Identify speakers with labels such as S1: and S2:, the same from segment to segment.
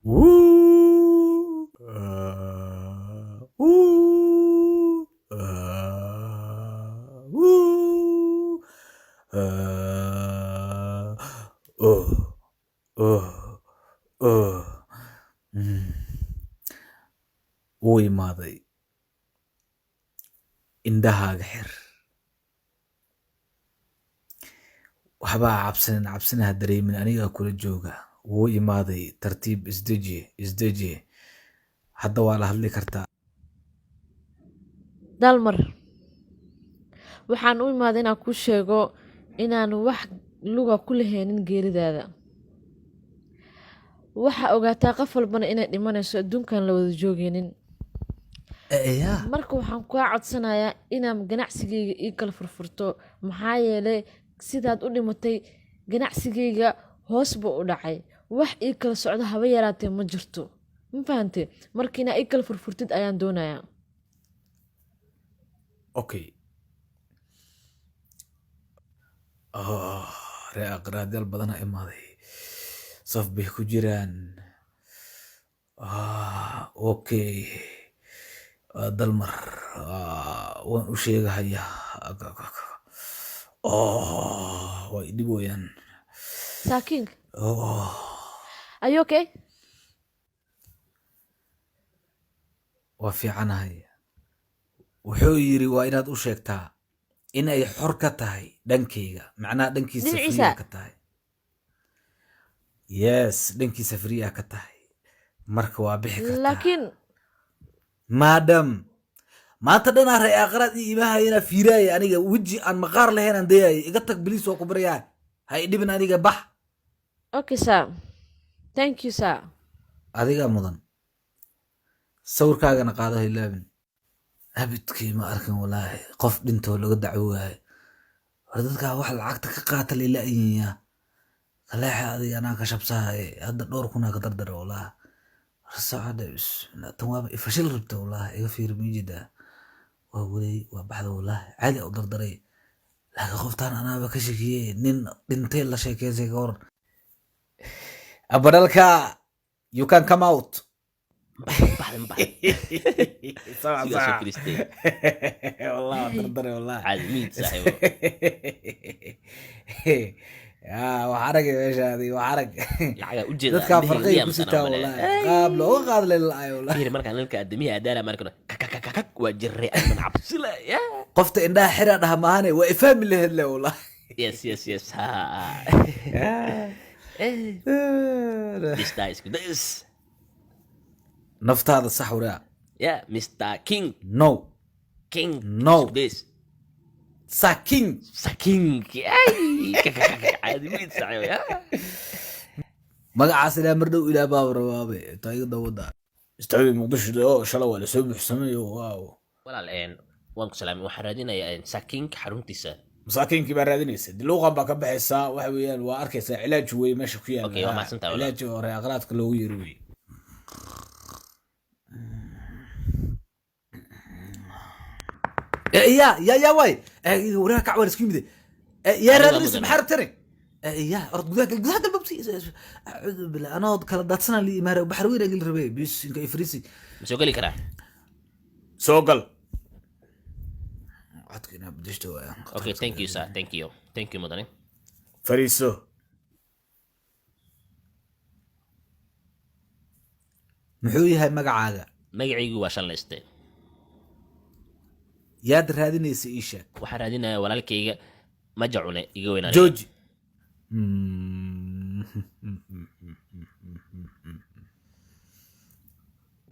S1: Woo! Woo! Woo! Oh, oh, oh. Wuu imaaday. Indhahaaga xir. Waxbaa cabsina ha dareemin, anigaa kula jooga. Wuu imaaday. Tartiib isdeji. Hadda waa la hadli kartaa.
S2: Dalmar, waxaan u imaaday inaan kuu sheego inaan wax luga ku lahaynin geeridaada. Waxa ogaataa qof walbana inay dhimanayso adduunkan la wada joogaynin. Marka waxaan kaa codsanayaa inaad ganacsigayga ii kala furfurto, maxaa yeelay sidaad u dhimatay ganacsigayga hoos buu u dhacay. Wax ii kala socdo haba yaraatee ma jirto. Ma fahantay? Marka inaad ii kala furfurtid ayaan doonayaa.
S1: Okay. Ree aqraadyaal badana imaaday. Saf bay ku jiraan. Okay. Dalmar, waan u sheegahayaa. Way dhib weyaan.
S2: Saakiin. Are you okay?
S1: Waa fiicanahay. Wuxuu yiri waa inaad u sheegtaa in ay xor ka tahay dhankayga, macnaha dhankiisa free ka tahay. Yes, dhankiisa free ka tahay. Marka waa bixi kartaa.
S2: Laakiin
S1: madam, maanta dhanaa ree aqraad ii imaahayana fiiraaya aniga weji aan maqaar lahayn aan dayaay. Iga tag biliis oo ku baryaa. Ha i dhibin aniga bax.
S2: Okay sir. Thank you sir.
S1: Adiga mudan. Sawirkaagana qaado hilaabin. Abidkii ma arkin walaahi. Qof dhintoo laga dacwoogahay. War dadka wax lacagta ka qaata leeyahay. Kaleexa adiga anaa ka shabsahay. Hadda dhowr kuna ka dardar walaahi. Rasaacada tan waa ifashil rabta walaahi. Iga fiir miijida. Waa wali waa baxda walaahi. Caadi u dardaray. Laakiin qoftaan anaaba ka shakiyay nin dhintay la sheekeysay ka hor. Abadalka, you can come out. والله دردري والله
S3: عالمين صاحبه
S1: وحرق يا باشا هذه وحرق
S3: الحاجه وجد
S1: dadka farqay ku sitaa والله qaab loo qaad leeyahay والله
S3: fiir markaan nalka adamiya adaala markaan kakakak waa jirray aan cabsila ya
S1: qofta indhaha xira dhaha maahane waa ifahmi lahayd le والله
S3: yes ha this nice good this
S1: naftaada sax waraa
S3: yeah Mr. King
S1: no no
S3: this
S1: saking
S3: ay caadi mid saxo ya
S1: magacaas ilaa mar dhow ilaa baabra waabe taayiga dawada istawi muqdisho oo shala wala soo buuxsamayo waaw
S3: walaaleen waan ku salaamay waxaan raadinayaa saking xaruntiisa
S1: masaakiinki baa raadinaysa diluuqan baa ka baxaysaa waxa weeyaan waa arkaysaa cilaaj weey meesha ku yaala
S3: okay waa maasantaa
S1: cilaaj hore aqraadka loogu yeero weey يا واي وراك عوال سكيمدي يا رادس محارب تري يا أرد جذاك الببسي أعوذ بالله أنا كلا داتسنا اللي مهر بحر وين أقول ربي بيس إنك إفريسي
S3: مسوقلي كرا
S1: سوقل عطينا بديش تو
S3: اوكي ثانك يو سار ثانك يو مدني
S1: فريسو محوي هاي مقعاقة
S3: magacaygu waa shanlayste
S1: yaad raadinaysa ii sheeg
S3: waxaan raadinayaa walaalkayga majacune iga weynaan
S1: jooji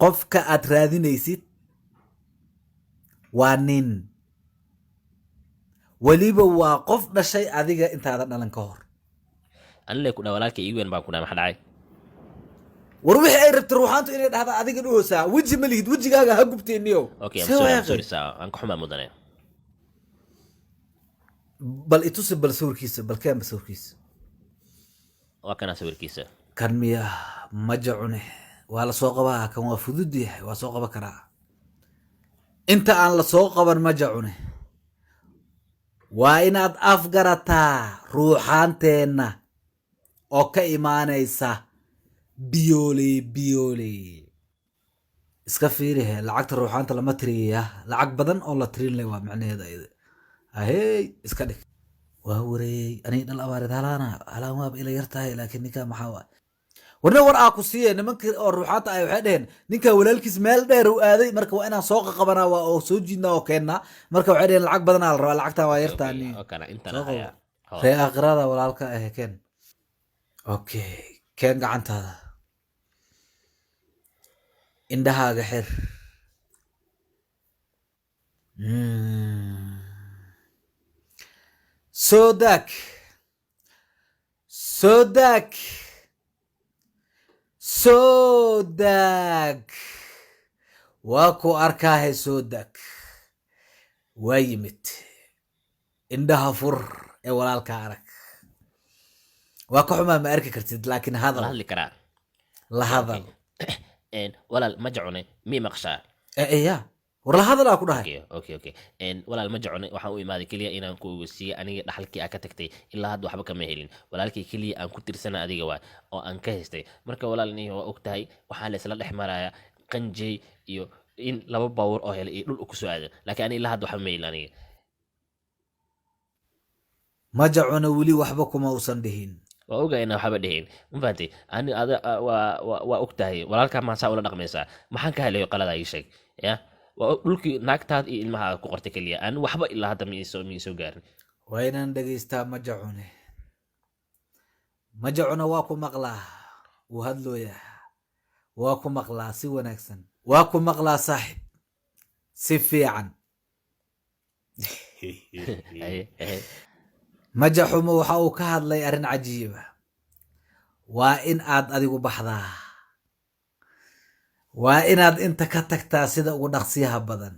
S1: qofka aad raadinaysid waa nin weliba waa qof dhashay adiga intaadan dhalan ka hor
S3: anile ku dhaa walaalkay iga weyn baan ku dhaa maxa dhacay
S1: war wixii ay rabta ruuxaantu inay dhahda adiga dhuhoosaa weji ma lihid wejigaaga ha gubteeniyo
S3: okay I'm sorry aan ku xumaa mudane
S1: bal itusi bal sawirkiisa bal keen bal sawirkiisa
S3: waa kana sawirkiisa
S1: kan miya majacune waa la soo qabaa kan waa fudud yahay waa soo qaban karaa inta aan la soo qaban majacune waa inaad afgarataa ruuxaanteenna oo ka imaanaysa biyooley iska fiirihe lacagta ruuxaanta lama tiriyaya lacag badan oo la tirin leh waa macnaheeda ayada ahey iska dhig waa wareey aniga dhal abaareed halaan waaba ila yar tahay laakiin ninkaa maxaa waa warna war aa ku siiye nimankii oo ruuxaanta ay waxay dheheen ninkaa walaalkiis meel dheer u aaday marka waa inaan soo qaqabanaa waa oo soo jiidnaa oo keennaa marka waxay dheheen lacag badanaa la rabaa lacagtaa waa yartaa ni ree aakhirada walaalka ahe keen okay keen gacantaada indhahaaga xir soo daag waa ku arkaahe soo daag waa yimid indhaha fur ee walaalka arag waa ka xumaa ma arki kartid laakiin hadal la hadal
S3: walaal ma jecune mii maqshaa
S1: ya war la hadal aa ku dhahay
S3: okay walaal ma jecune waxaan u imaaday keliya inaan ku ogeysiiye aniga dhaxalkii aa ka tagtay ilaa hadda waxba kama helin walaalkii keliya aan ku tirsana adiga waay oo aan ka haystay marka walaal ni waa og tahay waxaa la isla dhex maraya qanjey iyo in laba baawur oo helay iyo dhul ku soo aadan laakiin aniga ilaa hadda waxba ma helin aniga
S1: ma jecune weli waxba kuma usan dhihin
S3: waa ogaa inaa waxba dhihin ma fahantay ani ada waa og tahay walaalkaa maasaa ula dhaqmaysaa maxaan ka helayo qalada ii sheeg ya waa dhulkii naagtaad iyo ilmaha ku qortay keliya ani waxba ilaa hadda miisoo gaarin
S1: waa inaan dhegaystaa ma jecune waa ku maqlaa wuu hadlooyaa waa ku maqlaa si wanaagsan waa ku maqlaa saaxib si fiican majaxumo waxa uu ka hadlay arrin cajiiba waa in aad adigu baxdaa waa inaad inta ka tagtaa sida ugu dhaqsiyaha badan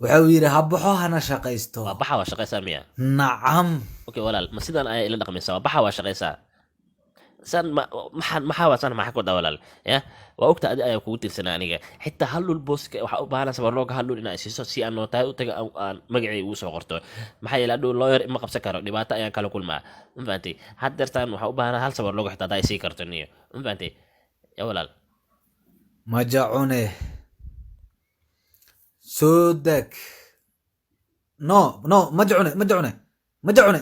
S1: waxa uu yidhi ha baxo hana shaqaysto
S3: waa baxa waa shaqaysaa miya
S1: nacam
S3: okay walaal ma sidaan ayaa ila dhaqmaysaa waa baxa waa shaqaysaa san maxaa ku wadaa walaal ya waa ogta adi ayaa kugu tirsanaa aniga xitaa hal dhul booska waxaa u baahanaa sabarlooga hal dhul inaa siiso si aan nootahay u taga aan magacii ugu soo qorto maxaa yeele adhow lawyer ima qabsan karo dhibaato ayaan kala kulmaa ma fahantay haddeertaan waxaa u baahanaa hal sabarlooga xitaa hadaa isii karto niyo ma fahantay ya walaal
S1: ma jecune soo deg no ma jecune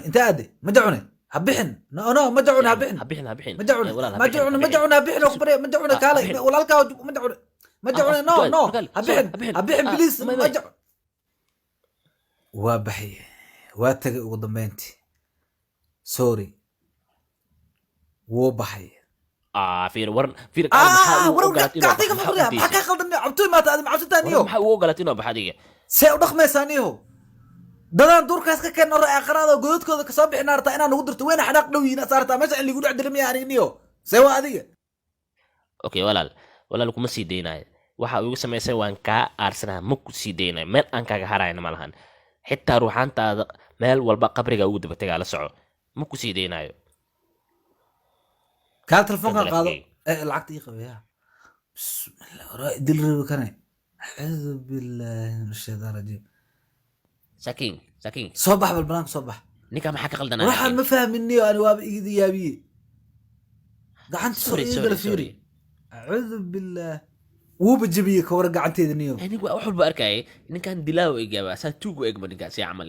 S1: intee aade ma jecune habixin no ma jecune habixin ma jecune habixin oo kubariya ma jecune kaale walaalkaa ma jecune no habixin please ma jecune waa baxye waa tagay ugu dambeyntii sorry wuu baxay maxaa ka qaldan cabtooy maata aad macabsataaniyo
S3: maxaa ugu ogolaat inoo baxa adiga
S1: see u dhaqmaysaaniyo dadaan duurkaas ka keen ore aqraada godadkooda kasoo bixin artaa inaan ugu dirto weyna xanaaq dhow yihiin asaartaa meesha in ligu dhex dilimaya anigniyo see waa adiga
S3: okay walaal kuma sii daynayo waxa igu samaysay waan kaa aarsanaha ma ku sii daynayo meel aan kaaga harayna ma lahan xitaa ruuxaantaada meel walba qabriga ugu dabategaa la soco ma ku sii daynayo
S1: kaa telefoonkan qaado lacagta ii qabaya bismillah waraa dil reebi kane acuudu billahi min ashaytaan rajiim
S3: sakiin
S1: soo bax balbanaanka soo bax
S3: ninkaa maxaa ka qaldanaa
S1: waxaan ma fahminiyo ani waaba igida yaabiye gacanta soo igala fiiri acuudu billah wuuba jebiye ka wara gacanteeda niyo
S3: anigu wax walba arkayay ninkan dilaawo egaaba asaa tuugu egma ninkaan si camal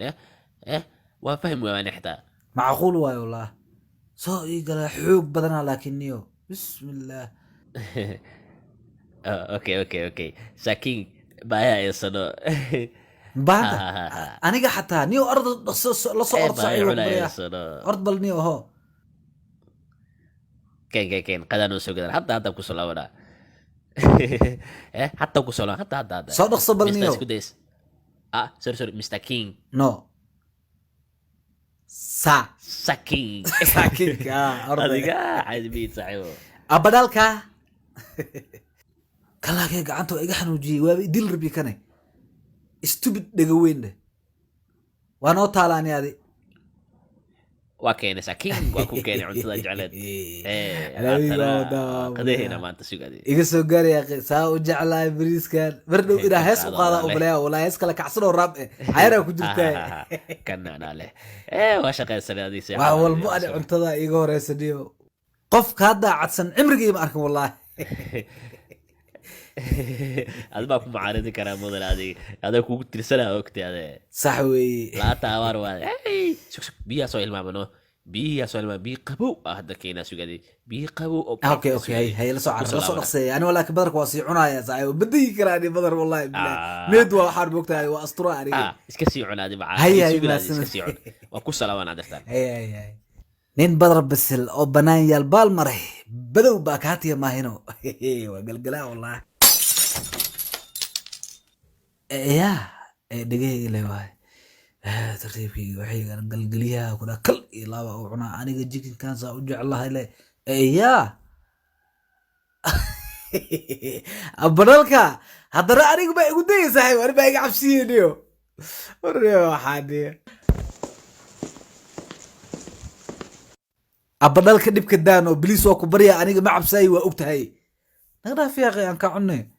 S3: waa fahmi waani xitaa
S1: macquul waayo wallah soo igala xoog badanaa laakiin niyo bismillah
S3: okay sakiin baayaa eesano
S1: baanta aniga xataa niyo orda la soo ord bal niyo ho
S3: ken qadaan soo gadan hadda ku soo laabanaa hatta ku soo laaban hadda
S1: soo dhaqso bal niyo
S3: sorry Mr. King
S1: no
S3: saking adiga caadibiid saaxiibo
S1: abadalka kalaagay gacanta iga xanuujiyay waaba dil rabi kane stupid dhaga weynde waa noo taalaani adi
S3: waa keenay saking waa ku keenay cuntada jecleed qadahina maanta sugade
S1: iga soo gaaraya saa u jeclaay bariiskan bardhow inaa hees u qaada umaleeya walaa hees kale kacsanoo raab xayaraa ku jirtaa
S3: kanana leh waa shaqaysanay adiisa
S1: wax walbo ani cuntada iga horeysaniyo قف كهذا عدسن عمري ما أركب والله.
S3: هذا ما كنت معارضي كلام موديل هذا كنت ترسلها وقت هذا
S1: صحوي.
S3: لا تاوار واحد شوف بيها سؤال ما منو بيها سؤال ما بي قبو هذا كينا سو قدي بي قبو
S1: اوكي هي لا سو نقصي انا ولا بدرك واسيعنا يا صاحبي بدي كراني بدر والله بالله ميدوا حرب وقتها واسطره اني
S3: اسكسي عنا دي معاه
S1: هي
S3: اسكسي عنا وكو سلام انا درتان
S1: هي نين بدر بس او بنان يا البال مري بدو باكاتي ما هنا وقلقلا والله يا دقيقه لي واي ترتيبكي وحي قلقليها وكذا كل إلا وعنا أنا جيكن كان سأرجع الله إليه يا أبرلك هذا رأيك بقى قدي صحيح وأنا بقى عبسينيو وريو حادي أبرلك ديب كدانو بليس وكبريا أنا ما عبسي وأبتهي نقدر في أخي أنك عني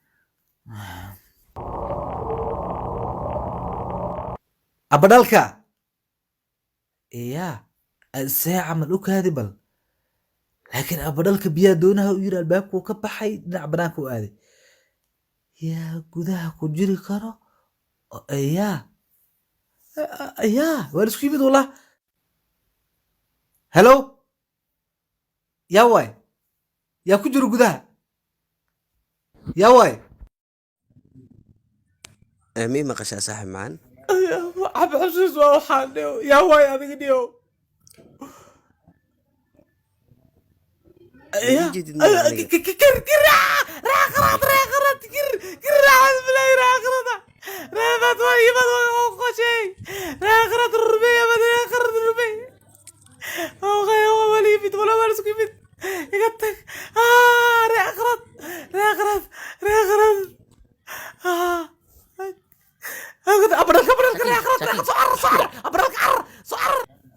S1: أبدالك إياه الساعة ملوك هذه بل لكن أبدالك بيا دونها ويرى الباب وكبحي دنع بناك وآذي يا قدها كجري كارو إياه وارسكي بيد والله هلو يا واي يا كجري قدها يا واي
S4: مين ما قشا صاحب معن
S1: عم حسوس وحان يا واي هذا ديو يا كر راغرات كر عاد بلاي راغرات راغرات واي ما خوشي راغرات الربيع ما راغرات الربيع او غي هو ولي في ولا مالسك في يقطك راغرات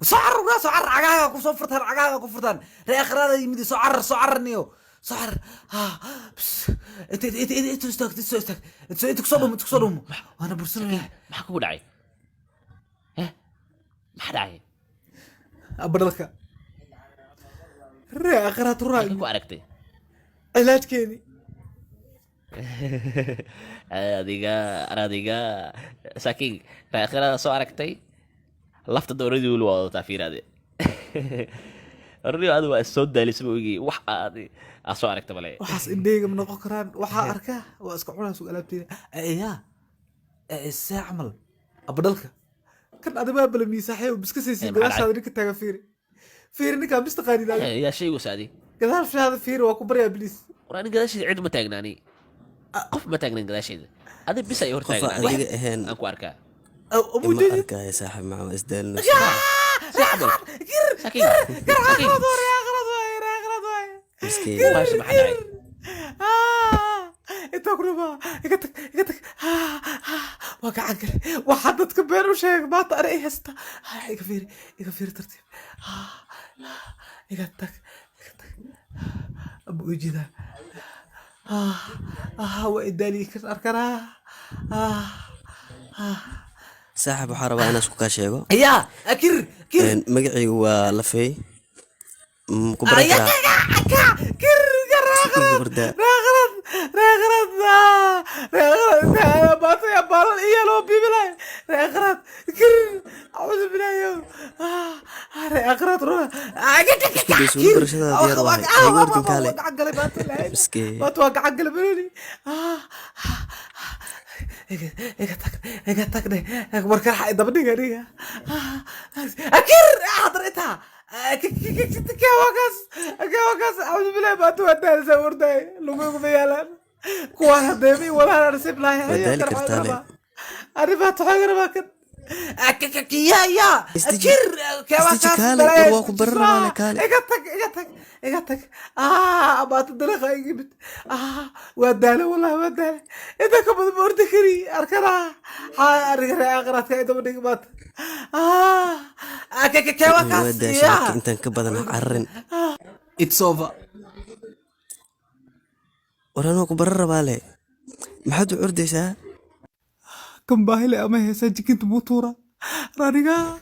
S1: صعر عقاها كفرتان رأخر هذا يمدي صعر نيو صعر بس انت استك انت كسرهم وانا برسلهم
S3: ما حكوا داعي ما داعي
S1: أبرلك رأخر تراي
S3: كيف عرفتي
S1: علاج كيني
S3: adiga saking raakhirada soo aragtay lafta dowladii wuu wado taafiirade arriyo adu waa soo daalisay wigi wax aad soo aragtay bale
S1: waxaas indheega ma noqon karaan waxa arkaa waa iska cunaa su'aal abtiina saac amal abdalka kan adaba bal miisaaxay biska saysi gadaashaada ninka taaga fiiri ninka bista qaadina
S3: ya shay wasaadi
S1: gadaashaada fiiri waa ku baryaa bilis
S3: qoraan gadaashiisa cid ma taagnaani qof ma taagnan gadaasheeda adi bis ay hor taagnan
S4: aniga ahayn
S3: aan ku arkaa
S1: أبو
S4: ما
S1: جديد
S4: أركها يا صاحب مع إسدال نص
S3: sakiin
S4: مسكين
S3: واش ما حدا
S1: انت اقربها قلتك واقع عقل وحدتك بين وشيك ما طريق هستا يكفيري ترتيب قلتك ابو جديد وإداني كنت أركنا
S4: صاحب وحاربة أنا سكوكا شيغو
S1: يا أكير
S4: مقعي ولفي مكبرة
S1: كير راغرد باتو يا بالون إيا لو بيبلاي راغرد كير أعوذ بالله يوم راغرد روح باتو عقل بلوني اقتك ده مركل حق دبني غريغا اكير حضرتها كواكاس اعوذ بالله ما تودى زورداي لوغو بيالان كوا هدمي ولا رسب لا
S4: ذلك ارتالي
S1: انا باتحقر باكن يا اكير كواكاس
S4: واكو برر مالك
S1: اقتك ما تدرخ يجيبت وداله والله وداله اذا كنت بوردكري اركنا ارجع اقرات كايدو دغمات كواكاس
S4: يا انت كبدن عرن
S1: اتس اوفر
S4: ورانو كبرر بالي ما حد عرديسا
S1: كم باهله اما هي سجكنت موتوره رانيغا